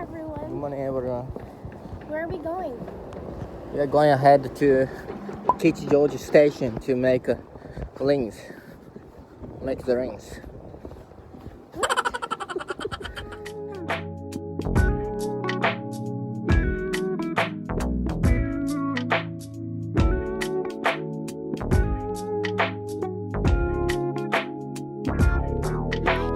everyone. Good morning, everyone. Where are we going? We are going ahead to Teach George Station to make rings. Make the rings.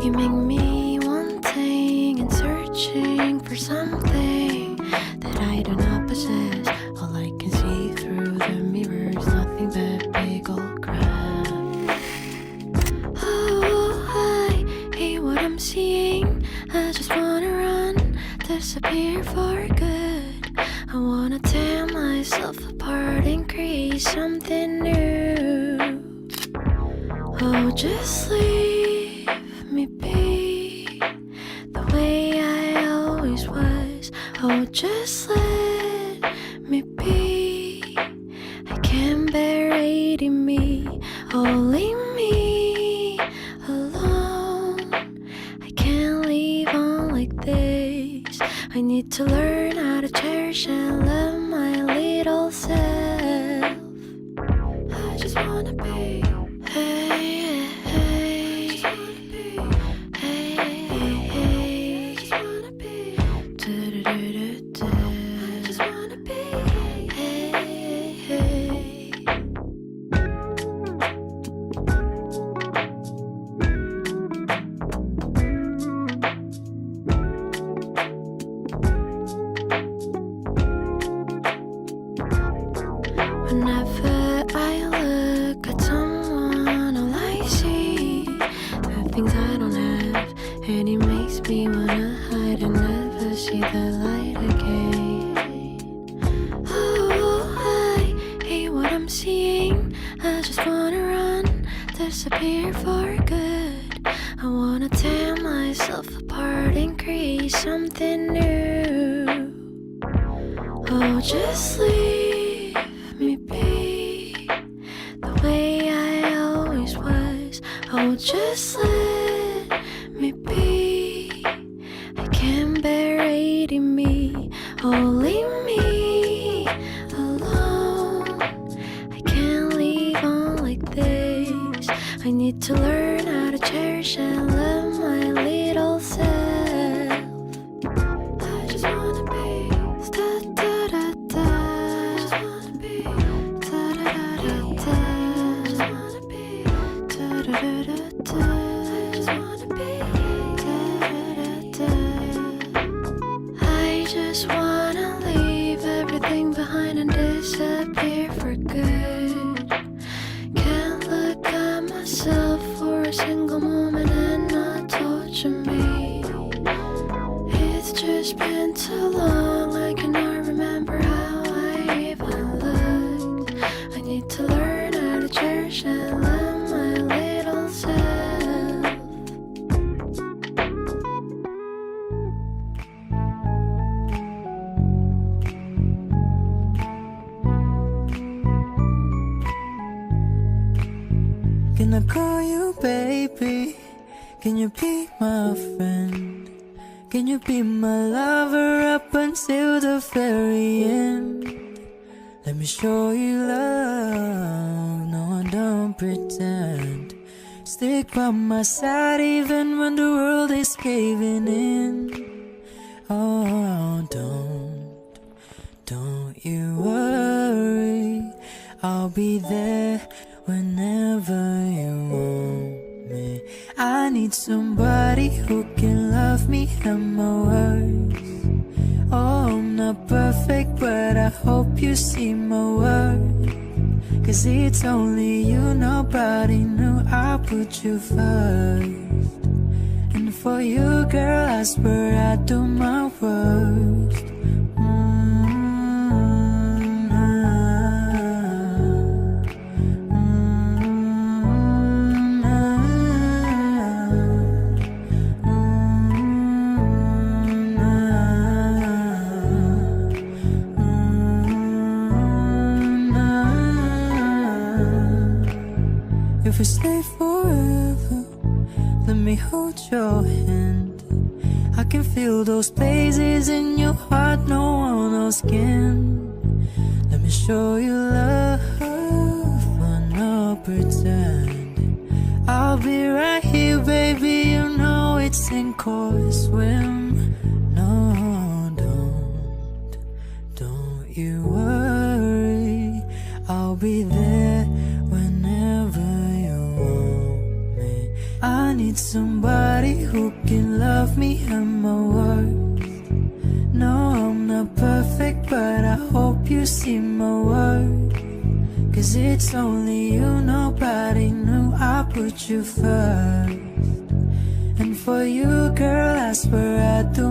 You make me wanting and searching for something that I do not possess. All I can see through the mirror is nothing but big old crap. Oh, I hate what I'm seeing. I just wanna run, disappear for good. I wanna tear myself apart and create something new. Oh, just leave me be the way I always was. Oh, just let me be. I can't bear hating me. Oh, leave me alone. I can't leave on like this. I need to learn how to cherish and love my little self. I just wanna be. Hey, hey, just wanna be. Hey, hey, just wanna be. Do-do-do-do-do. I just wanna be. Hey, hey. Whenever I look at someone, all I see are things I don't have, and it makes me wanna hide and never see the light again. Oh, I hate what I'm seeing. I just wanna run, disappear for good. I wanna tear myself apart and create something new. Oh, just leave me be the way I always was. Oh, just let me be. I can't bear hating me. Oh, leave me alone. I can't leave on like this. I need to learn how to cherish and love my little self. I just wanna be. Da-da-da-da. I just wanna be. Da-da-da-da-da. I just wanna be. Da-da-da-da-da. I just wanna be. Da-da-da-da. I just wanna leave everything behind and disappear for good. Can't look at myself for a single moment and not torture me. It's just been too long, I cannot remember how I even looked. I need to learn how to cherish and love my little self. Can I call you baby? Can you be my friend? Can you be my lover up until the very end? Let me show you love, no I don't pretend. Stick by my side even when the world is caving in. Oh, don't you worry, I'll be there whenever you want me. I need somebody who can love me at my worst. Oh, I'm not perfect, but I hope you see my worth. Cause it's only you, nobody knew I put you first. And for you, girl, I swear I do my worst. If we stay forever, let me hold your hand. I can fill those places in your heart no one else can. Let me show you love, but not pretend. I'll be right here, baby, you know it's sink or swim. No, don't you worry, I'll be there whenever you want me. I need somebody who can love me and my worth. No, I'm not perfect, but I hope you see my worth. Cause it's only you, nobody knew I put you first. And for you, girl, I swear I'd do